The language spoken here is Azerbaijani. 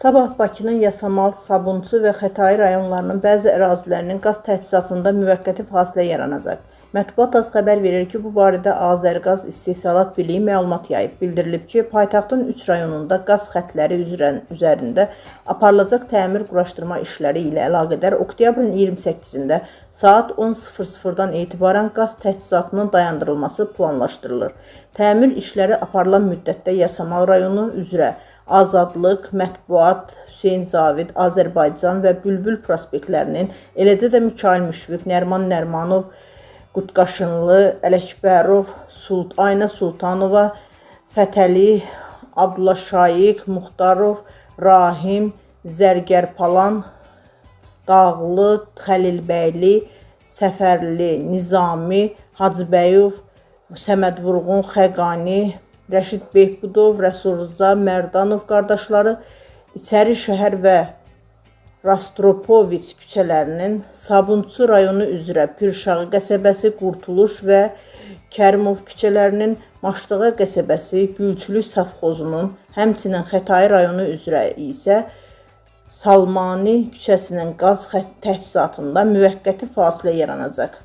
Sabah Bakının Yasamal, Sabunçu və Xətai rayonlarının bəzi ərazilərinin qaz təchizatında müvəqqəti fasilə yaranacaq. Mətbuat az xəbər verir ki, bu barədə Azərqaz İstehsalat Birliyi məlumat yayıb. Bildirilib ki, paytaxtın 3 rayonunda qaz xətləri üzərində aparılacaq təmir-quraşdırma işləri ilə əlaqədar oktyabrın 28-də saat 10:00-dan etibarən qaz təchizatının dayandırılması planlaşdırılır. Təmir işləri aparılan müddətdə Yasamal rayonu üzrə Azadlıq, Mətbuat, Hüseyn Cavid, Azərbaycan və Bülbül prospektlərinin, eləcə də Mikail Müşfiq, Nərman Nərmanov, Qutqaşınlı, Ələkbərov, Ayna Sultanova, Fətəli, Abdullah Şaiq, Muxtarov, Rahim, Zərgərpalan, Dağlı, Xəlilbəyli, Səfərli, Nizami, Hacıbəyov, Səməd Vurğun, Xəqani, Rəşid Behbudov, Rəsulrza Mərdanov qardaşları İçəri şəhər və Rastropoviç küçələrinin, Sabunçu rayonu üzrə Pirşağı qəsəbəsi, Qurtuluş və Kərimov küçələrinin, Maşdığa qəsəbəsi, Gülçülük safxozunun, həmçinin Xətai rayonu üzrə isə Salmani küçəsinin qaz təchizatında müvəqqəti fasilə yaranacaq.